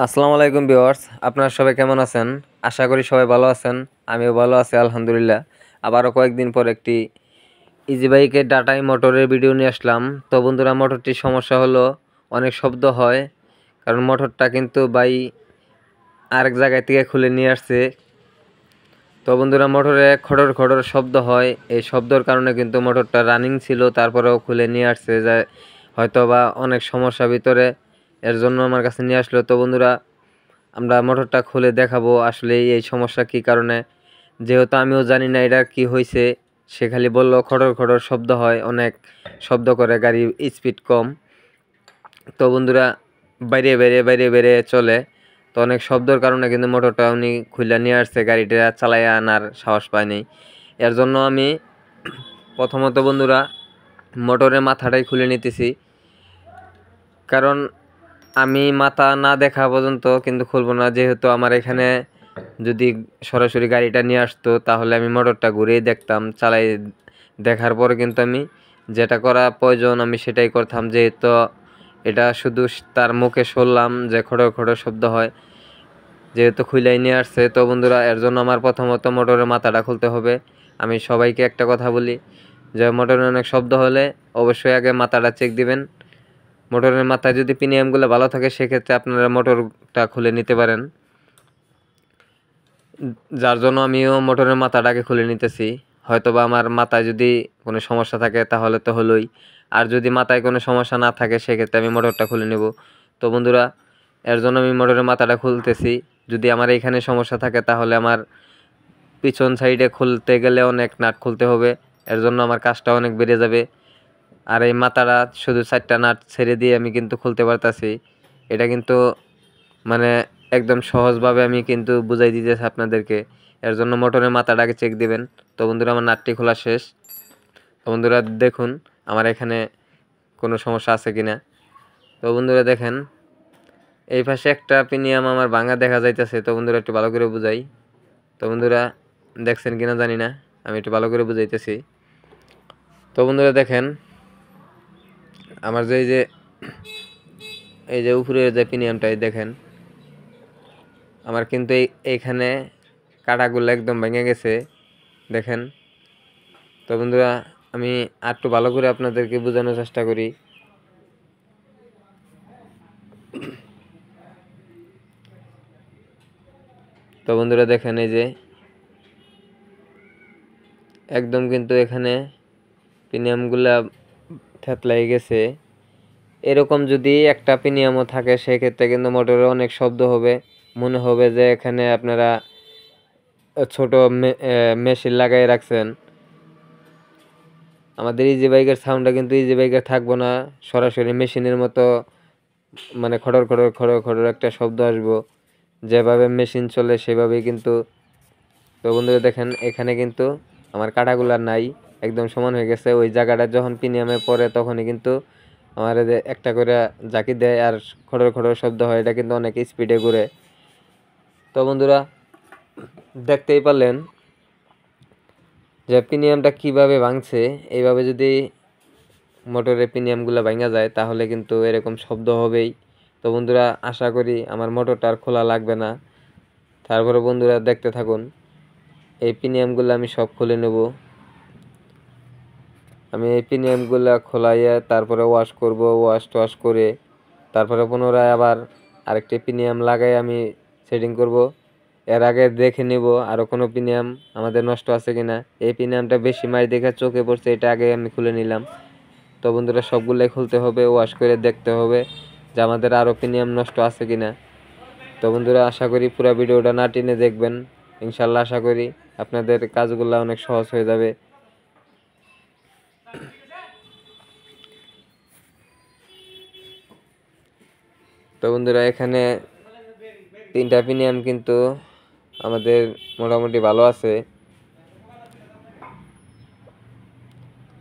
আসসালামু আলাইকুম ভিউয়ার্স, আপনারা সবাই কেমন আছেন? আশা করি সবাই ভালো আছেন। আমিও ভালো আছি আলহামদুলিল্লাহ। আবারও কয়েকদিন পর একটি ইজি বাইকের ডাটাই মোটরের ভিডিও নিয়ে আসলাম। তো বন্ধুরা, মোটরটির সমস্যা হলো অনেক শব্দ হয়, কারণ মোটরটা কিন্তু আরেক জায়গায় থেকে খুলে নিয়ে আসছে। তো বন্ধুরা, মোটরে খড়র খড়র শব্দ হয়। এই শব্দর কারণে কিন্তু মোটরটা রানিং ছিল, তারপরেও খুলে নিয়ে আসছে, যে হয়তো বা অনেক সমস্যা ভিতরে, এর জন্য আমার কাছে নিয়ে আসলো। তো বন্ধুরা, আমরা মোটরটা খুলে দেখাবো আসলে এই সমস্যা কি কারণে। যেহেতু আমিও জানি না এটা কি হয়েছে, সে খালি বললো খড়র খড়র শব্দ হয়, অনেক শব্দ করে, গাড়ি স্পিড কম। তো বন্ধুরা, বাইরে বাইরে বাইরে বাইরে চলে। তো অনেক শব্দর কারণে কিন্তু মোটরটা উনি খুলে নিয়ে আসছে, গাড়িটা চালায় আনার সাহস পায়নি। এর জন্য আমি প্রথমত বন্ধুরা মোটরের মাথাটাই খুলে নিতেছি, কারণ আমি মাথা না দেখা পর্যন্ত কিন্তু খুলবো না। যেহেতু আমার এখানে যদি সরাসরি গাড়িটা নিয়ে আসতো, তাহলে আমি মোটরটা ঘুরেই দেখতাম, চালাই দেখার পরে কিন্তু আমি যেটা করা প্রয়োজন আমি সেটাই করতাম। যেহেতু এটা শুধু তার মুখে শুনলাম যে খড়র খড়র শব্দ হয়, যেহেতু খুইলাই নিয়ে আসছে। তো বন্ধুরা, এর জন্য আমার প্রথমত মোটরের মাথাটা খুলতে হবে। আমি সবাইকে একটা কথা বলি, যে মোটরে অনেক শব্দ হলে অবশ্যই আগে মাথাটা চেক দিবেন। মোটরের মাথায় যদি পিনিয়ামগুলো ভালো থাকে, সেক্ষেত্রে আপনারা মোটরটা খুলে নিতে পারেন। যার জন্য আমিও মোটরের মাথাটাকে খুলে নিতেছি। হয়তোবা আমার মাথায় যদি কোনো সমস্যা থাকে তাহলে তো হলোই, আর যদি মাথায় কোনো সমস্যা না থাকে সেক্ষেত্রে আমি মোটরটা খুলে নেব। তো বন্ধুরা, এর জন্য আমি মোটরের মাথাটা খুলতেছি। যদি আমার এখানে সমস্যা থাকে তাহলে আমার পিছন সাইডে খুলতে গেলে অনেক নাট খুলতে হবে, এর জন্য আমার কাজটা অনেক বেড়ে যাবে। আর এই মাথাটা শুধু 4টা নাট ছেড়ে দিয়ে আমি কিন্তু খুলতে পারতাছি। এটা কিন্তু মানে একদম সহজভাবে আমি কিন্তু বুঝাই দিতেছি আপনাদেরকে। এর জন্য মোটরের মাথাটাকে চেক দিবেন। তো বন্ধুরা, আমার নাটটি খোলা শেষ। তো বন্ধুরা দেখুন আমার এখানে কোনো সমস্যা আছে কিনা। তো বন্ধুরা দেখেন, এই পাশে একটা পিনিয়াম আমার ভাঙা দেখা যাইতেছে। তো বন্ধুরা একটু ভালো করে বুঝাই। তো বন্ধুরা দেখছেন কিনা জানি না, আমি একটু ভালো করে বুঝাইতেছি। তো বন্ধুরা দেখেন, আমার এই যে উপরের যে পিনিয়ামটাই দেখেন, আমার কিন্তু এইখানে কাটাগুলো একদম ভেঙে গেছে, দেখেন। তো বন্ধুরা, আমি আরেকটু ভালো করে আপনাদেরকে বোঝানোর চেষ্টা করি। তো বন্ধুরা দেখেন, এই যে একদম কিন্তু এখানে পিনিয়ামগুলা থেতলাই গেছে। এরকম যদি একটা পিনিয়ামও থাকে, সেক্ষেত্রে কিন্তু মোটরে অনেক শব্দ হবে, মনে হবে যে এখানে আপনারা ছোট মেশিন লাগাই রাখছেন। আমাদের ইজি বাইকের সাউন্ডটা কিন্তু ইজি বাইকের থাকবো না, সরাসরি মেশিনের মতো, মানে খড়র খড়র খড়র খড়র একটা শব্দ আসবো, যেভাবে মেশিন চলে সেভাবেই কিন্তু। তো বন্ধুরা দেখেন, এখানে কিন্তু আমার কাটাগুলা নাই, একদম সমান হয়ে গেছে। ওই জায়গাটা যখন পিনিয়ামে পড়ে তখনই কিন্তু আমার একটা করে জাকি দেয় আর খড়র খড়র শব্দ হয়। এটা কিন্তু অনেক স্পিডে ঘুরে। তো বন্ধুরা দেখতেই পারলেন যে পিনিয়ামটা কিভাবে ভাঙছে। এইভাবে যদি মোটরের পিনিয়ামগুলো ভাঙা যায় তাহলে কিন্তু এরকম শব্দ হবেই। তো বন্ধুরা, আশা করি আমার মোটরটা আর খোলা লাগবে না। তারপরে বন্ধুরা দেখতে থাকুন, এই পিনিয়ামগুলো আমি সব খুলে নেব। আমি এই পিনিয়ামগুলো খোলাইয়া তারপরে ওয়াশ করব, ওয়াশ করে তারপরে পুনরায় আবার আরেকটি পিনিয়াম লাগাই আমি সেটিং করব। এর আগে দেখে নিব আরও কোনো পিনিয়াম আমাদের নষ্ট আছে কিনা। এই পিনিয়ামটা বেশি মারি দেখে চোখে পড়ছে, এটা আগে আমি খুলে নিলাম। তো বন্ধুরা, সবগুলোই খুলতে হবে, ওয়াশ করে দেখতে হবে যে আমাদের আরও পিনিয়াম নষ্ট আছে কিনা। তো বন্ধুরা, আশা করি পুরো ভিডিওটা না টেনে দেখবেন। ইনশাল্লাহ আশা করি আপনাদের কাজগুলো অনেক সহজ হয়ে যাবে। তো বন্ধুরা, এখানে 3টা পিনিয়াম কিন্তু আমাদের মোটামুটি ভালো আছে।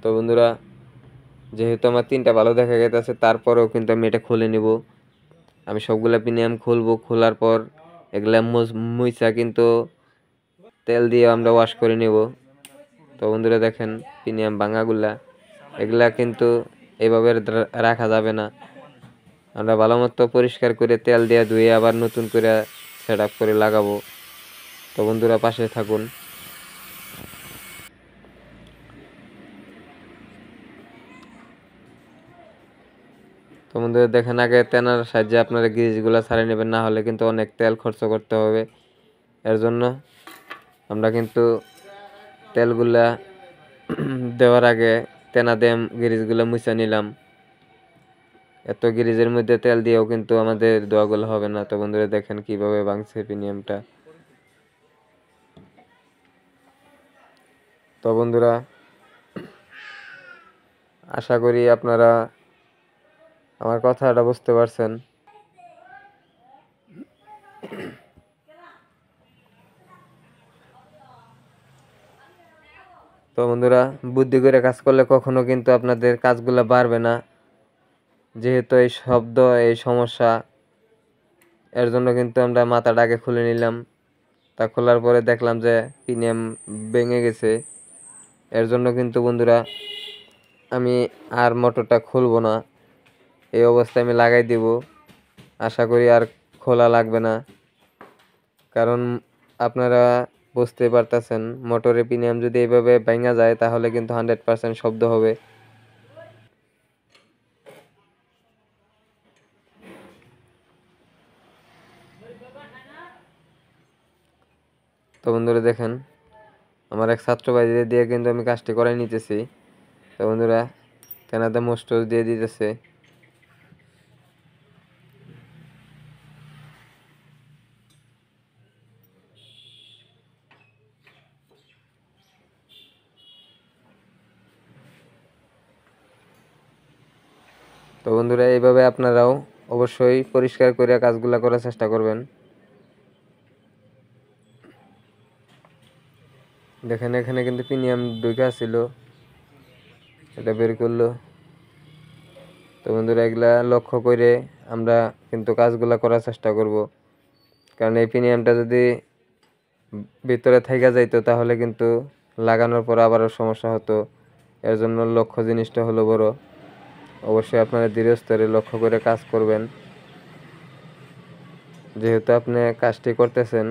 তো বন্ধুরা, যেহেতু আমার 3টা ভালো দেখা গেছে, তারপরেও কিন্তু আমি এটা খুলে নিব। আমি সবগুলা পিনিয়াম খুলবো, খোলার পর এগুলা মুইসা কিন্তু তেল দিয়ে আমরা ওয়াশ করে নেব। তো বন্ধুরা দেখেন, পিনিয়াম ভাঙাগুলা, এগুলা কিন্তু এভাবে রাখা যাবে না। আমরা ভালো মতো পরিষ্কার করে তেল দিয়ে ধুয়ে আবার নতুন করে সেট আপ করে লাগাবো। তো বন্ধুরা পাশে থাকুন। তো বন্ধুরা দেখেন, আগে তেনার সাহায্যে আপনারা গ্রিজগুলো ছাড়িয়ে নেবেন, না হলে কিন্তু অনেক তেল খরচ করতে হবে। এর জন্য আমরা কিন্তু তেলগুলা দেওয়ার আগে তেনা দিয়ে গ্রিজগুলো মুছে নিলাম। এত গ্রিজের মধ্যে তেল দিয়েও কিন্তু আমাদের দোয়াগুলো হবে না। তো বন্ধুরা দেখেন কিভাবে ভাঙছে পিনিয়ামটা। তো বন্ধুরা আশা করি আপনারা আমার কথাটা বুঝতে পারছেন। তো বন্ধুরা বুদ্ধি করে কাজ করলে কখনো কিন্তু আপনাদের কাজগুলো বাড়বে না। যেহেতু এই শব্দ, এই সমস্যা, এর জন্য কিন্তু আমরা মাথাটা আগে খুলে নিলাম। তা খোলার পরে দেখলাম যে পিনিয়াম ভেঙে গেছে। এর জন্য কিন্তু বন্ধুরা আমি আর মোটরটা খুলবো না, এই অবস্থায় আমি লাগাই দিব। আশা করি আর খোলা লাগবে না, কারণ আপনারা বুঝতে পারতেছেন মোটরের পিনিয়াম যদি এইভাবে ভেঙে যায় তাহলে কিন্তু 100% শব্দ হবে। তো বন্ধুরা দেখেন, আমার এক ছাত্র ভাইদের দিয়ে কিন্তু আমি কাজটি করাই নিতেছি। তো বন্ধুরা তেনাতে মোস্টর দিয়ে দিতেছে। তো বন্ধুরা এইভাবে আপনারাও অবশ্যই পরিষ্কার করে কাজগুলা করার চেষ্টা করবেন। দেখেন এখানে কিন্তু প্রিমিয়াম ঢুকে ছিল, এটা বের করলো। তো বন্ধুরা এগুলা লক্ষ্য করে আমরা কিন্তু কাজগুলা করার চেষ্টা করব, কারণ এই প্রিমিয়ামটা যদি ভিতরে থাইকা যাইতো তাহলে কিন্তু লাগানোর পর আবারও সমস্যা হতো। এর জন্য লক্ষ্য জিনিসটা হলো বড়। অবশ্যই আপনারা ধীরে স্থিরে লক্ষ্য করে কাজ করবেন। যেহেতু আপনি কাজটি করতেছেন,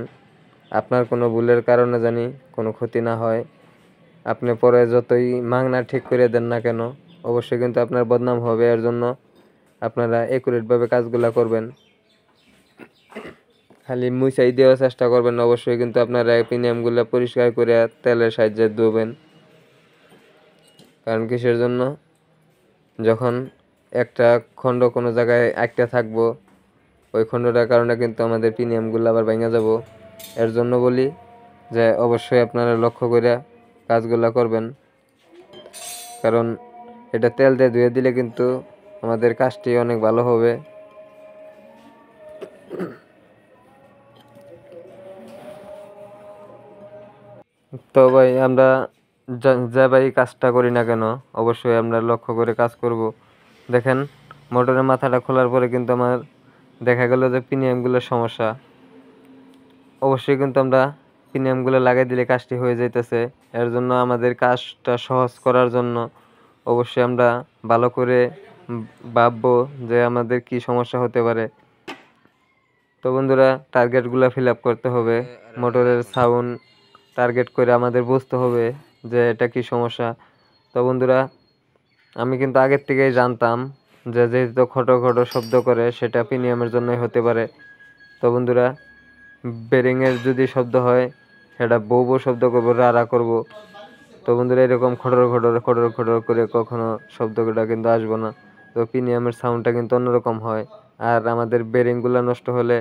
আপনার কোনো ভুলের কারণে জানি কোনো ক্ষতি না হয়। আপনি পরে যতই মাংনা ঠিক করে দেন না কেন, অবশ্যই কিন্তু আপনার বদনাম হবে। এর জন্য আপনারা একুরেটভাবে কাজগুলা করবেন। খালি মুছাই দেওয়ার চেষ্টা করবেন। অবশ্যই কিন্তু আপনারা প্রিমিয়ামগুলো পরিষ্কার করে তেলের সাহায্যে ধুবেন। কারণ কিসের জন্য, যখন একটা খণ্ড কোনো জায়গায় একটা থাকবো, ওই খণ্ডটার কারণে কিন্তু আমাদের প্রিমিয়ামগুলো আবার ভেঙে যাব। এর জন্য বলি যে অবশ্যই আপনারা লক্ষ্য করে কাজগুলা করবেন, কারণ এটা তেল দিয়ে ধুয়ে দিলে কিন্তু আমাদের কাজটি অনেক ভালো হবে। তো ভাই আমরা যা ভাই কাজটা করি না কেন, অবশ্যই আমরা লক্ষ্য করে কাজ করব। দেখেন মোটরের মাথাটা খোলার পরে কিন্তু আমার দেখা গেল যে প্রিমিয়ামগুলোর সমস্যা। অবশ্যই কিন্তু আমরা প্রিমিয়ামগুলো লাগাই দিলে কাজটি হয়ে যাইতেছে। এর জন্য আমাদের কাজটা সহজ করার জন্য অবশ্যই আমরা ভালো করে ভাববো যে আমাদের কি সমস্যা হতে পারে। তো বন্ধুরা টার্গেটগুলো ফিল আপ করতে হবে। মোটরের সাউন্ড টার্গেট করে আমাদের বুঝতে হবে যে এটা কি সমস্যা। তো বন্ধুরা আমি কিন্তু আগের থেকেই জানতাম যে যেহেতু খটো খটো শব্দ করে সেটা প্রিমিয়ামের জন্যই হতে পারে। তো বন্ধুরা বেরিংয়ের যদি শব্দ হয় সেটা বউ বউ শব্দ করবো, রাড়া করব। তো বন্ধুরা এরকম খটর খটর খটর খটর করে কখনো শব্দটা কিন্তু আসবো না। তো প্রিমিয়ামের সাউন্ডটা কিন্তু অন্যরকম হয়, আর আমাদের বেরিংগুলো নষ্ট হলে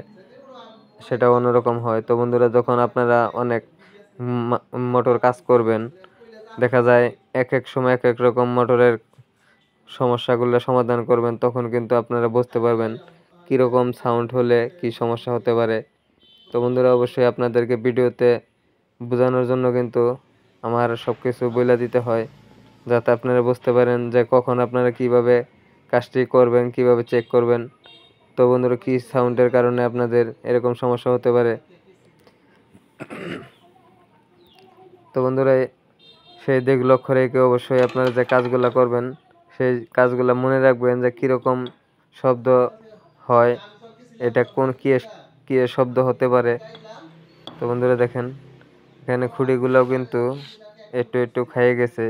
সেটা অন্যরকম হয়। তো বন্ধুরা যখন আপনারা অনেক মোটর কাজ করবেন, দেখা যায় এক এক সময় এক এক রকম মোটরের সমস্যাগুলো সমাধান করবেন, তখন কিন্তু আপনারা বুঝতে পারবেন কীরকম সাউন্ড হলে কি সমস্যা হতে পারে। তো বন্ধুরা অবশ্যই আপনাদেরকে ভিডিওতে বোঝানোর জন্য কিন্তু আমার সব কিছু বলে দিতে হয়, যাতে আপনারা বুঝতে পারেন যে কখন আপনারা কিভাবে কাজটি করবেন, কিভাবে চেক করবেন। তো বন্ধুরা কি সাউন্ডের কারণে আপনাদের এরকম সমস্যা হতে পারে। তো বন্ধুরা সেই দিক লক্ষ্য রেখে অবশ্যই আপনারা যে কাজগুলো করবেন সেই কাজগুলো মনে রাখবেন যে কীরকম শব্দ হয়, এটা কোন কি এর শব্দ হতে পারে। তো বন্ধুরা দেখেন এখানে খুঁড়িগুলোও কিন্তু একটু একটু খাইয়ে গেছে।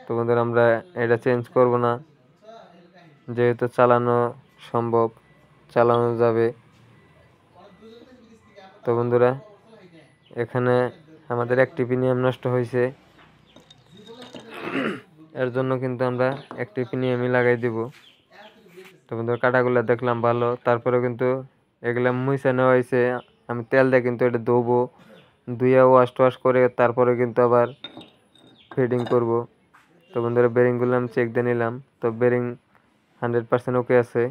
তো বন্ধুরা আমরা এটা চেঞ্জ করব না, যেহেতু চালানো সম্ভব, চালানো যাবে। তো বন্ধুরা এখানে আমাদের অ্যাক্টিভিনিয়াম নষ্ট হয়েছে, এর জন্য কিন্তু আমরা অ্যাক্টিভিনিয়ামই লাগাই দিব। তো বন্ধুরা কাটাগুলো দেখলাম ভালো, তারপরে কিন্তু এগুলা মুছে নেওয়া হয়েছে। আমি তেল দিয়ে কিন্তু এটা ধোবো, ধুয়ে ওয়াশ করে তারপরে কিন্তু আবার ফিডিং করব। তো বন্ধুরা বেরিংগুলো আমি চেক দিয়ে নিলাম, তো বেরিং 100% ওকে আছে।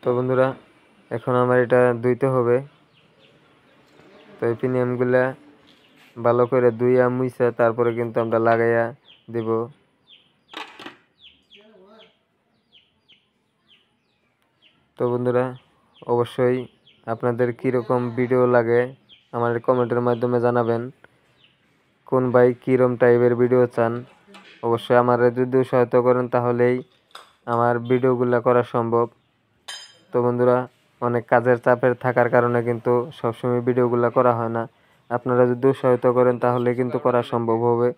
তো বন্ধুরা এখন আমার এটা ধুইতে হবে। তো এই পিনিয়ামগুলা ভালো করে ধুইয়া মুইছা তারপরে কিন্তু আমরা লাগাইয়া দিব। তো বন্ধুরা অবশ্যই আপনাদের কীরকম ভিডিও লাগে আমাদের কমেন্টের মাধ্যমে জানাবেন। কোন ভাই কীরকম টাইপের ভিডিও চান, অবশ্যই আমার যদি সহায়তা করেন তাহলেই আমার ভিডিওগুলো করা সম্ভব। তো বন্ধুরা অনেক কাজের চাপের থাকার কারণে কিন্তু সবসময় ভিডিওগুলো করা হয় না। আপনারা যদি সহায়তা করেন তাহলে কিন্তু করা সম্ভব হবে।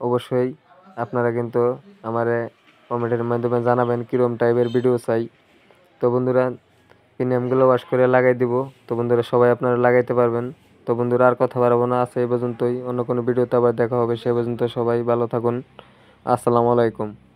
অবশ্যই আপনারা কিন্তু আমার কমেন্টের মাধ্যমে জানাবেন কীরকম টাইপের ভিডিও চাই। তো বন্ধুরা প্রিমিয়ামগুলো ওয়াশ করে লাগাই দিব। তো বন্ধুরা সবাই আপনারা লাগাইতে পারবেন। তো বন্ধুরা আর কথা বাড়াবো না, আছে এই পর্যন্তই। অন্য কোনো ভিডিওতে আবার দেখা হবে, সে পর্যন্ত সবাই ভালো থাকুন। আসসালামু আলাইকুম।